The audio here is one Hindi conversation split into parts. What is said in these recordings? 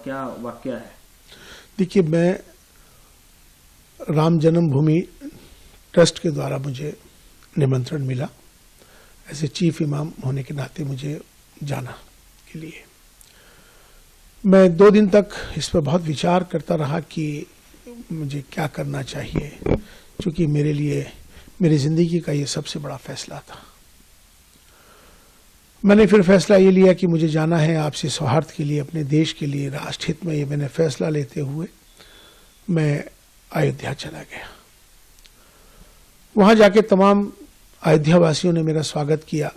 क्या वाकया है? देखिए, मैं राम जन्मभूमि ट्रस्ट के द्वारा मुझे निमंत्रण मिला, ऐसे चीफ इमाम होने के नाते मुझे जाना के लिए। मैं 2 दिन तक इस पर बहुत विचार करता रहा कि मुझे क्या करना चाहिए, क्योंकि मेरे लिए मेरी जिंदगी का ये सबसे बड़ा फैसला था। मैंने फिर फैसला ये लिया कि मुझे जाना है आपसी सौहार्द के लिए, अपने देश के लिए, राष्ट्र हित में। ये मैंने फैसला लेते हुए मैं अयोध्या चला गया। वहां जाके तमाम अयोध्या वासियों ने मेरा स्वागत किया,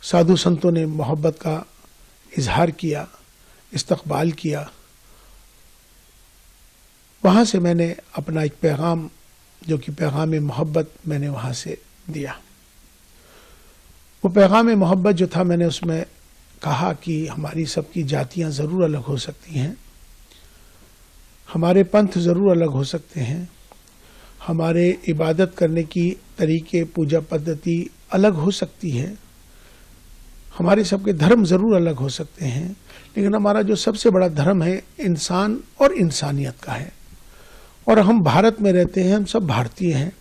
साधु संतों ने मोहब्बत का इजहार किया, इस्तकबाल किया। वहां से मैंने अपना एक पैगाम, जो कि पैगाम मोहब्बत, मैंने वहां से दिया। वो पैगाम मोहब्बत जो था, मैंने उसमें कहा कि हमारी सबकी जातियां जरूर अलग हो सकती हैं, हमारे पंथ जरूर अलग हो सकते हैं, हमारे इबादत करने की तरीके, पूजा पद्धति अलग हो सकती है, हमारे सबके धर्म जरूर अलग हो सकते हैं, लेकिन हमारा जो सबसे बड़ा धर्म है इंसान और इंसानियत का है। और हम भारत में रहते हैं, हम सब भारतीय हैं।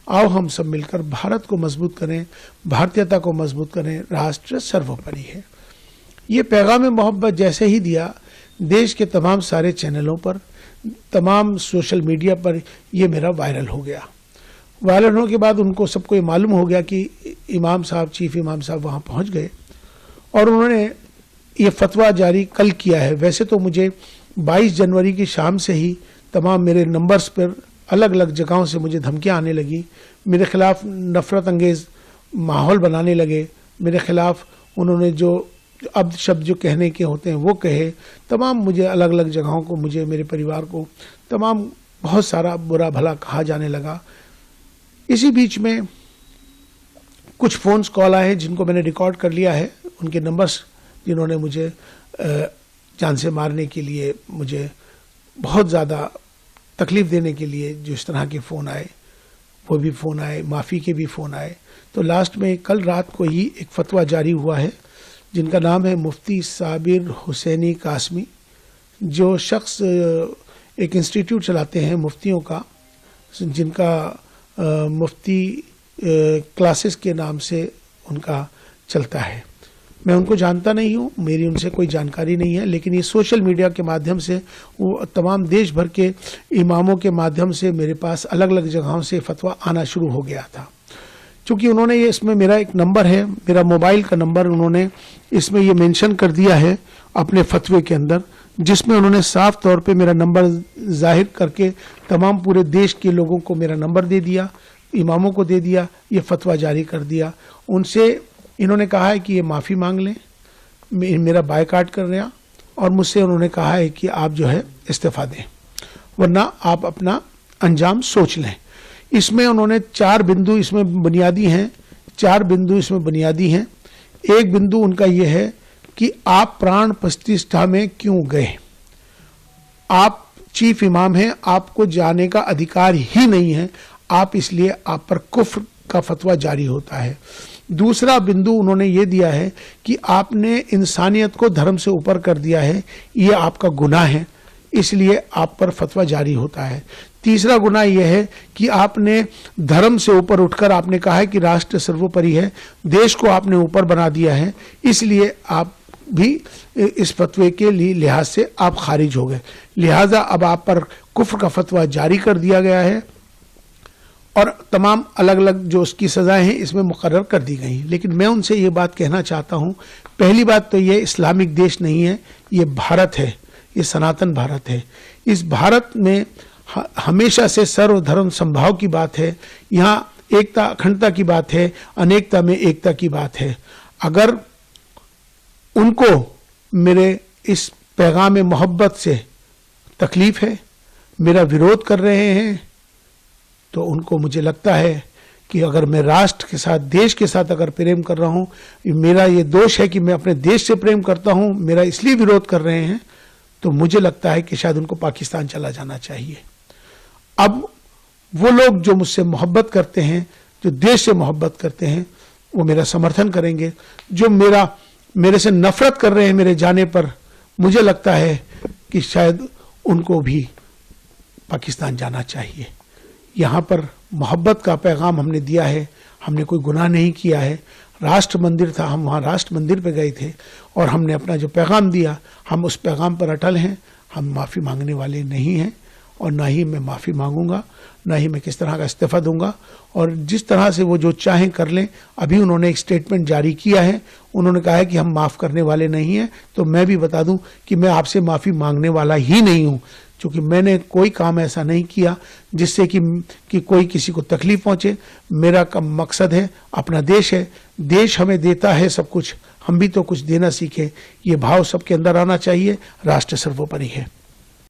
आओ हम सब मिलकर भारत को मजबूत करें, भारतीयता को मजबूत करें, राष्ट्र सर्वोपरि है। ये पैगाम मोहब्बत जैसे ही दिया, देश के तमाम सारे चैनलों पर, तमाम सोशल मीडिया पर ये मेरा वायरल हो गया। वायरल होने के बाद उनको सबको ये मालूम हो गया कि इमाम साहब, चीफ इमाम साहब वहाँ पहुँच गए और उन्होंने ये फतवा जारी कल किया है। वैसे तो मुझे 22 जनवरी की शाम से ही तमाम मेरे नंबर्स पर अलग अलग जगहों से मुझे धमकियां आने लगी, मेरे खिलाफ नफरत अंगेज माहौल बनाने लगे, मेरे खिलाफ उन्होंने जो अब शब्द जो कहने के होते हैं वो कहे, तमाम मुझे अलग अलग जगहों को, मुझे, मेरे परिवार को तमाम बहुत सारा बुरा भला कहा जाने लगा। इसी बीच में कुछ फोन्स कॉल आए जिनको मैंने रिकॉर्ड कर लिया है, उनके नंबर्स, जिन्होंने मुझे जान से मारने के लिए, मुझे बहुत ज़्यादा तकलीफ देने के लिए जो इस तरह के फ़ोन आए, वो भी फ़ोन आए, माफ़ी के भी फ़ोन आए। तो लास्ट में कल रात को ही एक फतवा जारी हुआ है, जिनका नाम है मुफ्ती साबिर हुसैनी कासमी, जो शख्स एक इंस्टीट्यूट चलाते हैं मुफ्तियों का, जिनका मुफ्ती क्लासेस के नाम से उनका चलता है। मैं उनको जानता नहीं हूँ, मेरी उनसे कोई जानकारी नहीं है, लेकिन ये सोशल मीडिया के माध्यम से, वो तमाम देश भर के इमामों के माध्यम से मेरे पास अलग अलग जगहों से फतवा आना शुरू हो गया था। क्योंकि उन्होंने ये, इसमें मेरा एक नंबर है, मेरा मोबाइल का नंबर उन्होंने इसमें ये मेंशन कर दिया है अपने फतवे के अंदर, जिसमें उन्होंने साफ तौर पे मेरा नंबर जाहिर करके तमाम पूरे देश के लोगों को मेरा नंबर दे दिया, इमामों को दे दिया, ये फतवा जारी कर दिया। उनसे इन्होंने कहा है कि ये माफ़ी मांग लें, मेरा बायकाट कर रहे हैं, और मुझसे उन्होंने कहा है कि आप जो है इस्तीफा दें, वरना आप अपना अंजाम सोच लें। इसमें उन्होंने 4 बिंदु इसमें बुनियादी हैं, 4 बिंदु इसमें बुनियादी हैं। एक बिंदु उनका ये है कि आप प्राण प्रतिष्ठा में क्यों गए, आप चीफ इमाम हैं, आपको जाने का अधिकार ही नहीं है, आप इसलिए आप पर कुफ्र का फतवा जारी होता है। दूसरा बिंदु उन्होंने ये दिया है कि आपने इंसानियत को धर्म से ऊपर कर दिया है, ये आपका गुनाह है, इसलिए आप पर फतवा जारी होता है। तीसरा गुनाह यह है कि आपने धर्म से ऊपर उठकर आपने कहा है कि राष्ट्र सर्वोपरि है, देश को आपने ऊपर बना दिया है, इसलिए आप भी इस फतवे के लिहाज से आप खारिज हो गए, लिहाजा अब आप पर कुफ्र का फतवा जारी कर दिया गया है और तमाम अलग अलग जो उसकी सजाएं हैं इसमें मुकर्रर कर दी गई। लेकिन मैं उनसे ये बात कहना चाहता हूँ, पहली बात तो ये इस्लामिक देश नहीं है, ये भारत है, ये सनातन भारत है। इस भारत में हमेशा से सर्वधर्म संभाव की बात है, यहाँ एकता अखंडता की बात है, अनेकता में एकता की बात है। अगर उनको मेरे इस पैगाम मोहब्बत से तकलीफ है, मेरा विरोध कर रहे हैं, तो उनको, मुझे लगता है कि अगर मैं राष्ट्र के साथ, देश के साथ अगर प्रेम कर रहा हूं, मेरा ये दोष है कि मैं अपने देश से प्रेम करता हूं, मेरा इसलिए विरोध कर रहे हैं, तो मुझे लगता है कि शायद उनको पाकिस्तान चला जाना चाहिए। अब वो लोग जो मुझसे मोहब्बत करते हैं, जो देश से मोहब्बत करते हैं, वो मेरा समर्थन करेंगे। जो मेरे से नफरत कर रहे हैं मेरे जाने पर, मुझे लगता है कि शायद उनको भी पाकिस्तान जाना चाहिए। यहाँ पर मोहब्बत का पैगाम हमने दिया है, हमने कोई गुनाह नहीं किया है। राष्ट्र मंदिर था, हम वहाँ राष्ट्र मंदिर पे गए थे और हमने अपना जो पैगाम दिया, हम उस पैगाम पर अटल हैं। हम माफ़ी मांगने वाले नहीं हैं और ना ही मैं माफ़ी मांगूंगा, ना ही मैं किस तरह का इस्तीफ़ा दूंगा। और जिस तरह से वो जो चाहें कर लें। अभी उन्होंने एक स्टेटमेंट जारी किया है, उन्होंने कहा है कि हम माफ़ करने वाले नहीं हैं। तो मैं भी बता दूं कि मैं आपसे माफ़ी मांगने वाला ही नहीं हूं, क्योंकि मैंने कोई काम ऐसा नहीं किया जिससे कि कोई किसी को तकलीफ पहुंचे। मेरा मकसद है, अपना देश है, देश हमें देता है सब कुछ, हम भी तो कुछ देना सीखें। ये भाव सबके अंदर आना चाहिए। राष्ट्र सर्वोपरि है।